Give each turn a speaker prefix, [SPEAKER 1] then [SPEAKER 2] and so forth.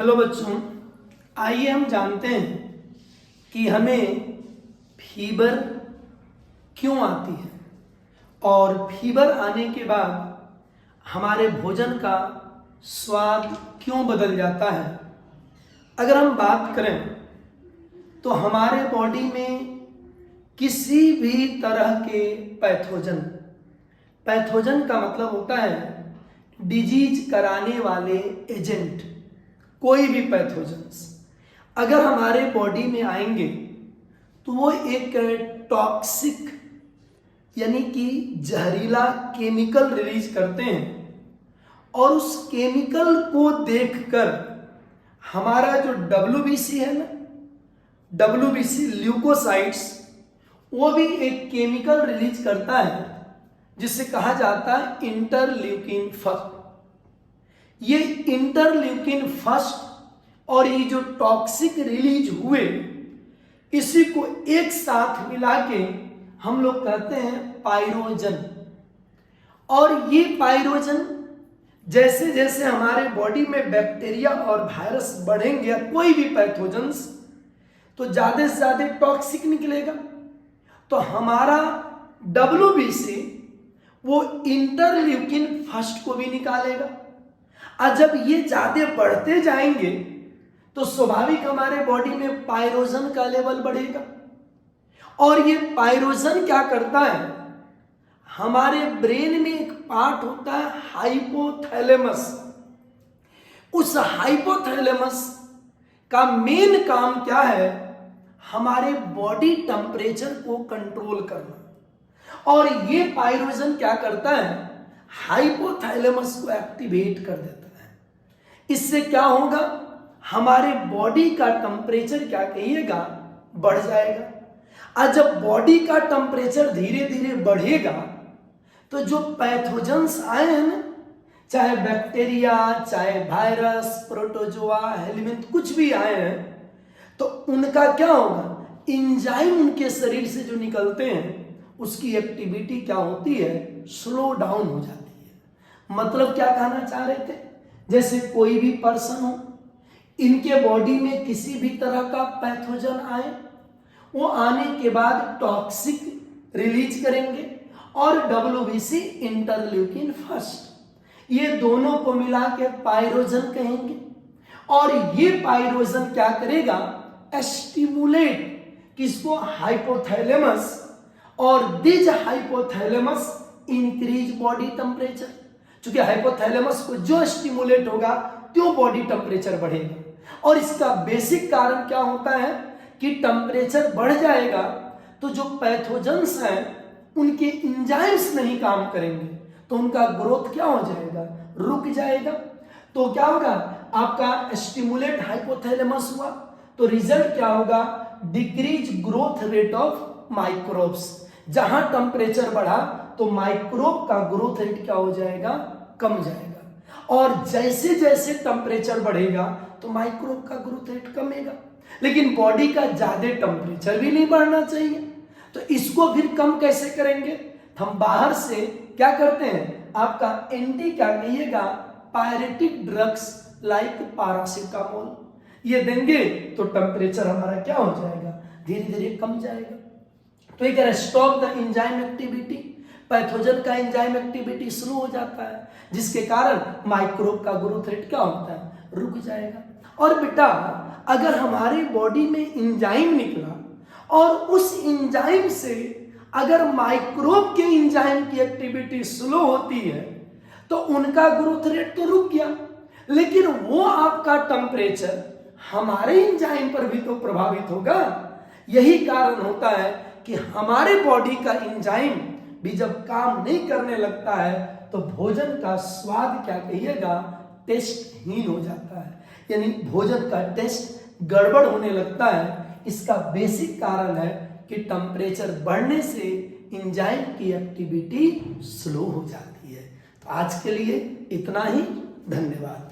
[SPEAKER 1] Hello बच्चों, आइए हम जानते हैं कि हमें फीवर क्यों आती है और फीवर आने के बाद हमारे भोजन का स्वाद क्यों बदल जाता है। अगर हम बात करें तो हमारे बॉडी में किसी भी तरह के पैथोजन का मतलब होता है डिजीज कराने वाले एजेंट। कोई भी पैथोजन्स अगर हमारे बॉडी में आएंगे तो वो एक टॉक्सिक यानी कि जहरीला केमिकल रिलीज करते हैं और उस केमिकल को देखकर हमारा जो WBC है ना, WBC ल्यूकोसाइट्स, वो भी एक केमिकल रिलीज करता है जिसे कहा जाता है इंटरल्यूकिन फर्स्ट। ये इंटरल्यूकिन फर्स्ट और ये जो टॉक्सिक रिलीज हुए, इसी को एक साथ मिला के हम लोग कहते हैं पाइरोजन। और ये पाइरोजन जैसे जैसे हमारे बॉडी में बैक्टीरिया और वायरस बढ़ेंगे या कोई भी पैथोजन्स, तो ज्यादा से ज्यादा टॉक्सिक निकलेगा। तो हमारा WBC वो इंटरल्यूकिन फर्स्ट को भी निकालेगा। और जब ये ज्यादा बढ़ते जाएंगे तो स्वाभाविक हमारे बॉडी में पाइरोजन का लेवल बढ़ेगा। और ये पाइरोजन क्या करता है, हमारे ब्रेन में एक पार्ट होता है हाइपोथैलेमस। उस हाइपोथैलेमस का मेन काम क्या है, हमारे बॉडी टेम्परेचर को कंट्रोल करना। और ये पाइरोजन क्या करता है, हाइपोथैलेमस को एक्टिवेट कर देता है। इससे क्या होगा, हमारे बॉडी का टेम्परेचर क्या कहिएगा, बढ़ जाएगा। और जब बॉडी का टेम्परेचर धीरे धीरे बढ़ेगा तो जो पैथोजन्स आए हैं ना, चाहे बैक्टीरिया, चाहे वायरस, प्रोटोजोआ, हेलमिंथ, कुछ भी आए हैं, तो उनका क्या होगा, एंजाइम उनके शरीर से जो निकलते हैं उसकी एक्टिविटी क्या होती है, स्लो डाउन हो जाती है। मतलब क्या कहना चाह रहे थे, जैसे कोई भी पर्सन हो, इनके बॉडी में किसी भी तरह का पैथोजन आए, वो आने के बाद टॉक्सिक रिलीज करेंगे और WBC इंटरल्यूकिन फर्स्ट, ये दोनों को मिला के पाइरोजन कहेंगे। और ये पाइरोजन क्या करेगा, स्टिमुलेट किसको, हाइपोथैलेमस। और this hypothalamus increase body temperature. क्योंकि हाइपोथैलेमस को जो स्टिमुलेट होगा तो बॉडी टेम्परेचर बढ़ेगा। और इसका बेसिक कारण क्या होता है कि टेम्परेचर बढ़ जाएगा तो जो पैथोजन्स हैं उनके एंजाइम्स नहीं काम करेंगे, तो उनका ग्रोथ क्या हो जाएगा, रुक जाएगा। तो क्या होगा, आपका स्टिमुलेट हाइपोथैलेमस हुआ तो रिजल्ट क्या होगा, decrease growth rate of microbes. जहां टेम्परेचर बढ़ा तो माइक्रोब का ग्रोथ रेट क्या हो जाएगा, कम जाएगा। और जैसे जैसे टेम्परेचर बढ़ेगा तो माइक्रोब का ग्रोथ रेट कमेगा। लेकिन बॉडी का ज्यादा टेम्परेचर भी नहीं बढ़ना चाहिए, तो इसको फिर कम कैसे करेंगे, हम बाहर से क्या करते हैं, आपका एंटी क्या कहिएगा, पायरेटिक ड्रग्स लाइक पैरासिटामोल, ये देंगे तो टेम्परेचर हमारा क्या हो जाएगा, धीरे धीरे कम जाएगा। तो ये stop the enzyme activity, pathogen का एंजाइम एक्टिविटी स्लो हो जाता है, जिसके कारण माइक्रोब का ग्रोथ रेट क्या होता है, रुक जाएगा। और बेटा अगर हमारी बॉडी में एंजाइम निकला और उस एंजाइम से अगर माइक्रोब के एंजाइम की एक्टिविटी स्लो होती है तो उनका ग्रोथ रेट तो रुक गया, लेकिन वो आपका टेम्परेचर हमारे एंजाइम पर भी तो प्रभावित होगा। यही कारण होता है कि हमारे बॉडी का एंजाइम भी जब काम नहीं करने लगता है तो भोजन का स्वाद क्या कहिएगा, टेस्टहीन हो जाता है, यानी भोजन का टेस्ट गड़बड़ होने लगता है। इसका बेसिक कारण है कि टेम्परेचर बढ़ने से एंजाइम की एक्टिविटी स्लो हो जाती है। तो आज के लिए इतना ही, धन्यवाद।